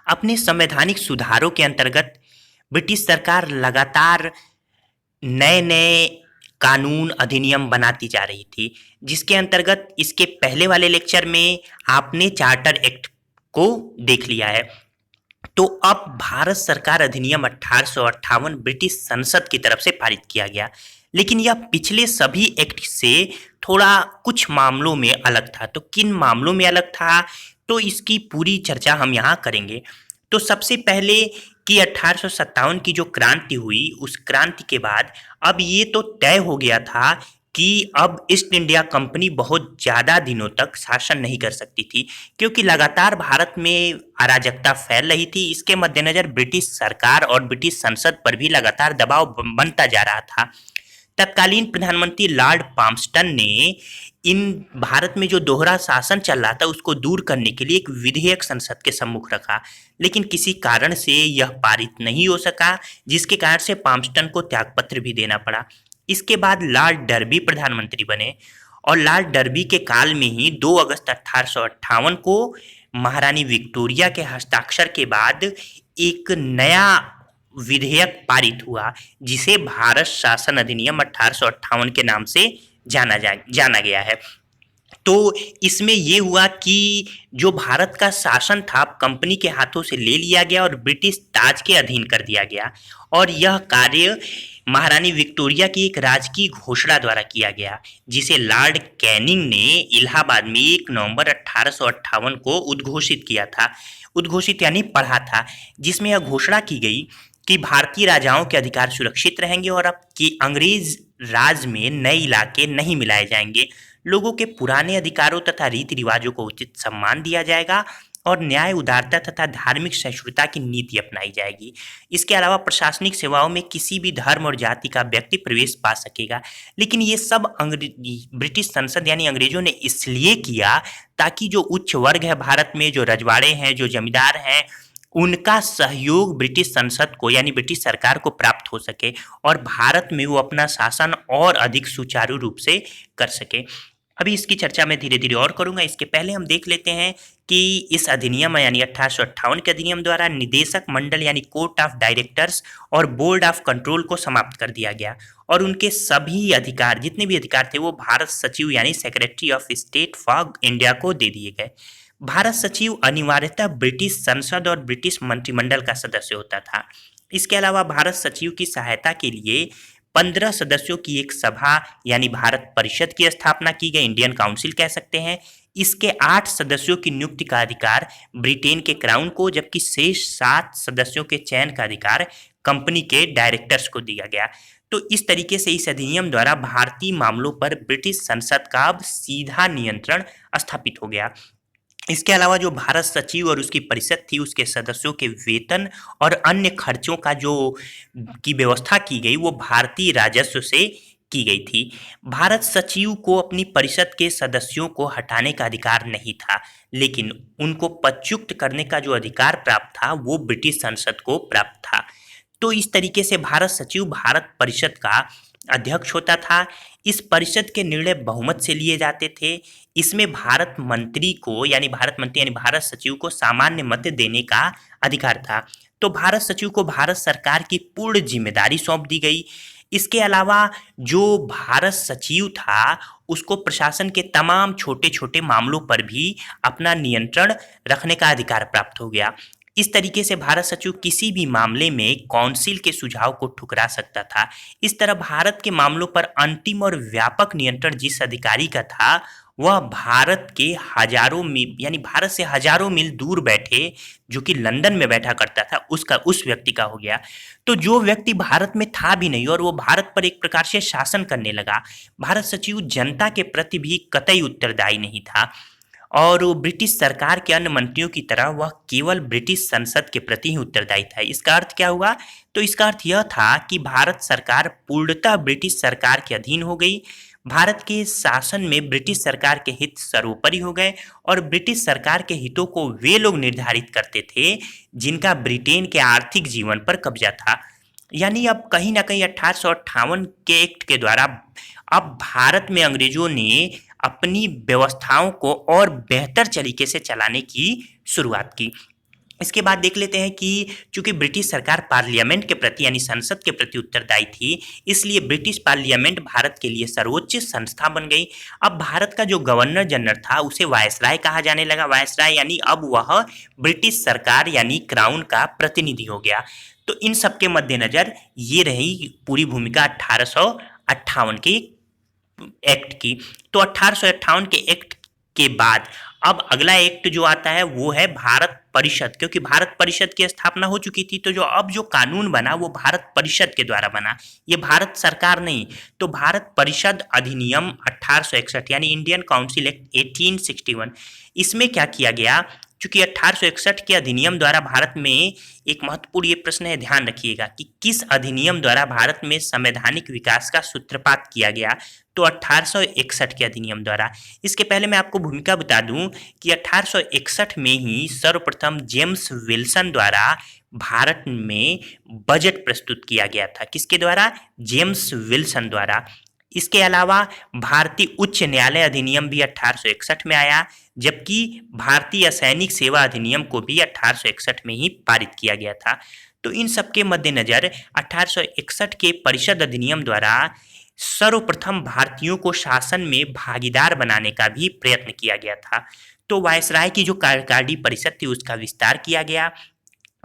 अपने संवैधानिक सुधारों के अंतर्गत ब्रिटिश सरकार लगातार नए नए कानून अधिनियम बनाती जा रही थी, जिसके अंतर्गत इसके पहले वाले लेक्चर में आपने चार्टर एक्ट को देख लिया है। तो अब भारत सरकार अधिनियम 1858 ब्रिटिश संसद की तरफ से पारित किया गया, लेकिन यह पिछले सभी एक्ट से थोड़ा कुछ मामलों में अलग था। तो किन मामलों में अलग था, तो इसकी पूरी चर्चा हम यहाँ करेंगे। तो सबसे पहले कि 1857 की जो क्रांति हुई, उस क्रांति के बाद अब ये तो तय हो गया था कि अब ईस्ट इंडिया कंपनी बहुत ज़्यादा दिनों तक शासन नहीं कर सकती थी, क्योंकि लगातार भारत में अराजकता फैल रही थी। इसके मद्देनज़र ब्रिटिश सरकार और ब्रिटिश संसद पर भी लगातार दबाव बनता जा रहा था। तत्कालीन प्रधानमंत्री लॉर्ड पाम्पस्टन ने इन भारत में जो दोहरा शासन चल रहा था उसको दूर करने के लिए एक विधेयक संसद के सम्मुख रखा, लेकिन किसी कारण से यह पारित नहीं हो सका, जिसके कारण से पाम्पस्टन को त्यागपत्र भी देना पड़ा। इसके बाद लॉर्ड डर्बी प्रधानमंत्री बने और लॉर्ड डर्बी के काल में ही 2 अगस्त 1858 को महारानी विक्टोरिया के हस्ताक्षर के बाद एक नया विधेयक पारित हुआ, जिसे भारत शासन अधिनियम 1858 के नाम से जाना गया है। तो इसमें ये हुआ कि जो भारत का शासन था कंपनी के हाथों से ले लिया गया और ब्रिटिश ताज के अधीन कर दिया गया, और यह कार्य महारानी विक्टोरिया की एक राजकीय घोषणा द्वारा किया गया, जिसे लॉर्ड कैनिंग ने इलाहाबाद में 1 नवंबर 1858 को उद्घोषित किया था। उद्घोषित यानी पढ़ा था, जिसमें यह घोषणा की गई कि भारतीय राजाओं के अधिकार सुरक्षित रहेंगे और अब कि अंग्रेज राज में नए इलाके नहीं मिलाए जाएंगे। लोगों के पुराने अधिकारों तथा रीति रिवाजों को उचित सम्मान दिया जाएगा और न्याय, उदारता तथा धार्मिक सहिष्णुता की नीति अपनाई जाएगी। इसके अलावा प्रशासनिक सेवाओं में किसी भी धर्म और जाति का व्यक्ति प्रवेश पा सकेगा। लेकिन ये सब ब्रिटिश संसद यानी अंग्रेजों ने इसलिए किया ताकि जो उच्च वर्ग है भारत में, जो रजवाड़े हैं, जो जमींदार हैं, उनका सहयोग ब्रिटिश संसद को यानी ब्रिटिश सरकार को प्राप्त हो सके और भारत में वो अपना शासन और अधिक सुचारू रूप से कर सके। अभी इसकी चर्चा मैं धीरे धीरे और करूंगा। इसके पहले हम देख लेते हैं कि इस अधिनियम यानी 1858 के अधिनियम द्वारा निदेशक मंडल यानी कोर्ट ऑफ डायरेक्टर्स और बोर्ड ऑफ कंट्रोल को समाप्त कर दिया गया और उनके सभी अधिकार, जितने भी अधिकार थे, वो भारत सचिव यानी secretary of state for India को दे दिए गए। भारत सचिव अनिवार्यतः ब्रिटिश संसद और ब्रिटिश मंत्रिमंडल का सदस्य होता था। इसके अलावा भारत सचिव की सहायता के लिए 15 सदस्यों की एक सभा यानी भारत परिषद की स्थापना की गई, इंडियन काउंसिल कह सकते हैं। इसके 8 सदस्यों की नियुक्ति का अधिकार ब्रिटेन के क्राउन को, जबकि शेष 7 सदस्यों के चयन का अधिकार कंपनी के डायरेक्टर्स को दिया गया। तो इस तरीके से इस अधिनियम द्वारा भारतीय मामलों पर ब्रिटिश संसद का अब सीधा नियंत्रण स्थापित हो गया। इसके अलावा जो भारत सचिव और उसकी परिषद थी, उसके सदस्यों के वेतन और अन्य खर्चों का जो की व्यवस्था की गई, वो भारतीय राजस्व से की गई थी। भारत सचिव को अपनी परिषद के सदस्यों को हटाने का अधिकार नहीं था, लेकिन उनको पदच्युत करने का जो अधिकार प्राप्त था वो ब्रिटिश संसद को प्राप्त था। तो इस तरीके से भारत सचिव भारत परिषद का अध्यक्ष होता था। इस परिषद के निर्णय बहुमत से लिए जाते थे। इसमें भारत मंत्री को यानी भारत सचिव को सामान्य मत देने का अधिकार था। तो भारत सचिव को भारत सरकार की पूर्ण जिम्मेदारी सौंप दी गई। इसके अलावा जो भारत सचिव था उसको प्रशासन के तमाम छोटे छोटे मामलों पर भी अपना नियंत्रण रखने का अधिकार प्राप्त हो गया। इस तरीके से भारत सचिव किसी भी मामले में काउंसिल के सुझाव को ठुकरा सकता था। इस तरह भारत के मामलों पर अंतिम और व्यापक नियंत्रण जिस अधिकारी का था, वह भारत के हजारों मील यानी भारत से हजारों मील दूर बैठे, जो कि लंदन में बैठा करता था, उस व्यक्ति का हो गया। तो जो व्यक्ति भारत में था भी नहीं और वो भारत पर एक प्रकार से शासन करने लगा, भारत सचिव जनता के प्रति भी कतई उत्तरदायी नहीं था और ब्रिटिश सरकार के अन्य मंत्रियों की तरह वह केवल ब्रिटिश संसद के प्रति ही उत्तरदायी था। इसका अर्थ क्या हुआ? तो इसका अर्थ यह था कि भारत सरकार पूर्णतः ब्रिटिश सरकार के अधीन हो गई। भारत के शासन में ब्रिटिश सरकार के हित सर्वोपरि हो गए और ब्रिटिश सरकार के हितों को वे लोग निर्धारित करते थे जिनका ब्रिटेन के आर्थिक जीवन पर कब्जा था। यानी अब कहीं ना कहीं 1858 के एक्ट के द्वारा अब भारत में अंग्रेजों ने अपनी व्यवस्थाओं को और बेहतर तरीके से चलाने की शुरुआत की। इसके बाद देख लेते हैं कि चूंकि ब्रिटिश सरकार पार्लियामेंट के प्रति यानी संसद के प्रति उत्तरदायी थी, इसलिए ब्रिटिश पार्लियामेंट भारत के लिए सर्वोच्च संस्था बन गई। अब भारत का जो गवर्नर जनरल था उसे वायसराय कहा जाने लगा। वायसराय यानी अब वह ब्रिटिश सरकार यानी क्राउन का प्रतिनिधि हो गया। तो इन सब के मद्देनजर ये रही पूरी भूमिका 1858 की एक्ट की। तो 1858 के एक्ट के बाद अब अगला एक्ट जो आता है वो है भारत परिषद, क्योंकि भारत परिषद की स्थापना हो चुकी थी। तो जो कानून बना वो भारत परिषद के द्वारा बना, ये भारत सरकार नहीं। तो भारत परिषद अधिनियम 1861 यानी इंडियन काउंसिल एक्ट 1861, इसमें क्या किया गया, चूंकि 1861 के अधिनियम द्वारा भारत में एक महत्वपूर्ण ये प्रश्न है, ध्यान रखिएगा कि किस अधिनियम द्वारा भारत में संवैधानिक विकास का सूत्रपात किया गया। तो 1861 के अधिनियम द्वारा। इसके पहले मैं आपको भूमिका बता दूं कि 1861 में ही सर्वप्रथम जेम्स विल्सन द्वारा भारत में बजट प्रस्तुत किया गया था। किसके द्वारा? जेम्स विल्सन द्वारा। इसके अलावा भारतीय उच्च न्यायालय अधिनियम भी 1861 में आया, जबकि भारतीय सैनिक सेवा अधिनियम को भी 1861 में ही पारित किया गया था। तो इन सब के मद्देनजर 1861 के परिषद अधिनियम द्वारा सर्वप्रथम भारतीयों को शासन में भागीदार बनाने का भी प्रयत्न किया गया था। तो वायसराय की जो कार्यकारिणी परिषद थी उसका विस्तार किया गया।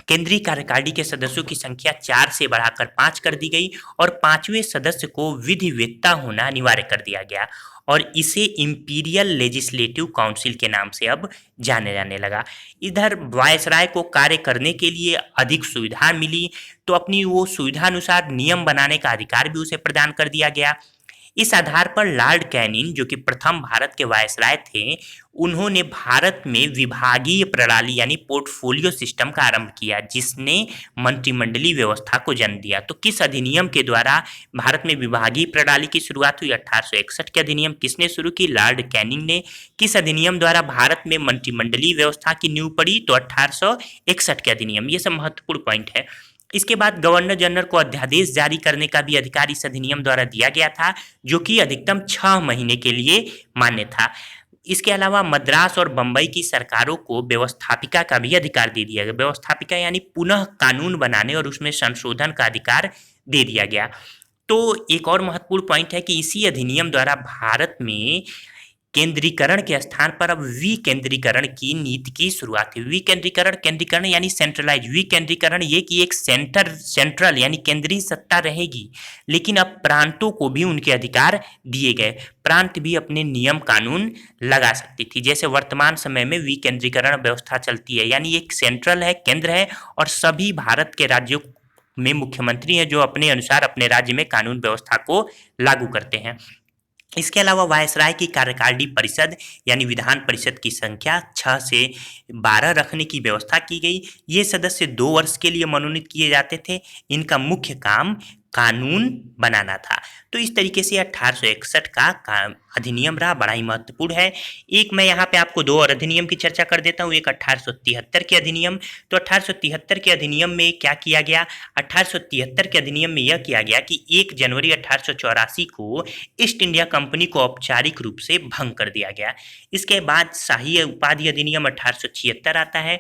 केंद्रीय कार्यकारिणी के सदस्यों की संख्या 4 से बढ़ाकर 5 कर दी गई और 5वें सदस्य को विधिवेत्ता होना अनिवार्य कर दिया गया और इसे इंपीरियल लेजिस्लेटिव काउंसिल के नाम से अब जाने जाने लगा। इधर वायसराय को कार्य करने के लिए अधिक सुविधा मिली, तो अपनी वो सुविधा अनुसार नियम बनाने का अधिकार भी उसे प्रदान कर दिया गया। इस आधार पर लॉर्ड कैनिंग, जो कि प्रथम भारत के वायसराय थे, उन्होंने भारत में विभागीय प्रणाली यानी पोर्टफोलियो सिस्टम का आरंभ किया, जिसने मंत्रिमंडलीय व्यवस्था को जन्म दिया। तो किस अधिनियम के द्वारा भारत में विभागीय प्रणाली की शुरुआत हुई? 1861 के अधिनियम किसने शुरू की? लॉर्ड कैनिंग ने। किस अधिनियम द्वारा भारत में मंत्रिमंडलीय व्यवस्था की नींव पड़ी? तो 1861 के अधिनियम। ये सब महत्वपूर्ण पॉइंट है। इसके बाद गवर्नर जनरल को अध्यादेश जारी करने का भी अधिकार इस अधिनियम द्वारा दिया गया था, जो कि अधिकतम 6 महीने के लिए मान्य था। इसके अलावा मद्रास और बंबई की सरकारों को व्यवस्थापिका का भी अधिकार दे दिया गया। व्यवस्थापिका यानी पुनः कानून बनाने और उसमें संशोधन का अधिकार दे दिया गया। तो एक और महत्वपूर्ण पॉइंट है कि इसी अधिनियम द्वारा भारत में केंद्रीकरण के स्थान पर अब विकेंद्रीकरण की नीति की शुरुआत हुई। केंद्रीकरण यानी सेंट्रलाइज। विकेंद्रीकरण ये कि एक सेंट्रल यानी केंद्रीय सत्ता रहेगी, लेकिन अब प्रांतों को भी उनके अधिकार दिए गए। प्रांत भी अपने नियम कानून लगा सकती थी। जैसे वर्तमान समय में विकेंद्रीकरण व्यवस्था चलती है, यानी एक सेंट्रल है, केंद्र है, और सभी भारत के राज्यों में मुख्यमंत्री हैं जो अपने अनुसार अपने राज्य में कानून व्यवस्था को लागू करते हैं। इसके अलावा वायसराय की कार्यकारिणी परिषद यानी विधान परिषद की संख्या 6 से 12 रखने की व्यवस्था की गई। ये सदस्य 2 वर्ष के लिए मनोनीत किए जाते थे। इनका मुख्य काम कानून बनाना था। तो इस तरीके से 1861 का अधिनियम रहा, बड़ा ही महत्वपूर्ण है। एक मैं यहाँ पे आपको 2 और अधिनियम की चर्चा कर देता हूँ। एक 1873 के अधिनियम। तो 1873 के अधिनियम में क्या किया गया? 1873 के अधिनियम में यह किया गया कि 1 जनवरी 1884 को ईस्ट इंडिया कंपनी को औपचारिक रूप से भंग कर दिया गया। इसके बाद शाही उपाधि अधिनियम 1876 आता है,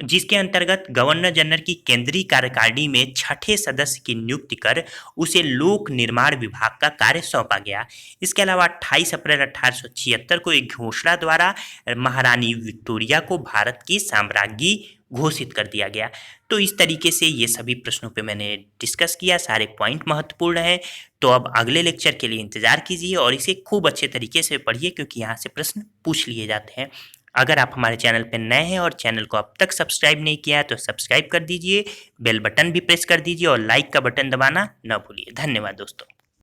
जिसके अंतर्गत गवर्नर जनरल की केंद्रीय कार्यकारिणी में 6ठे सदस्य की नियुक्ति कर उसे लोक निर्माण विभाग का कार्य सौंपा गया। इसके अलावा 28 अप्रैल 1876 को एक घोषणा द्वारा महारानी विक्टोरिया को भारत की साम्राज्ञी घोषित कर दिया गया। तो इस तरीके से ये सभी प्रश्नों पे मैंने डिस्कस किया, सारे पॉइंट महत्वपूर्ण हैं। तो अब अगले लेक्चर के लिए इंतजार कीजिए और इसे खूब अच्छे तरीके से पढ़िए, क्योंकि यहाँ से प्रश्न पूछ लिए जाते हैं। अगर आप हमारे चैनल पर नए हैं और चैनल को अब तक सब्सक्राइब नहीं किया है तो सब्सक्राइब कर दीजिए, बेल बटन भी प्रेस कर दीजिए और लाइक का बटन दबाना न भूलिए। धन्यवाद दोस्तों।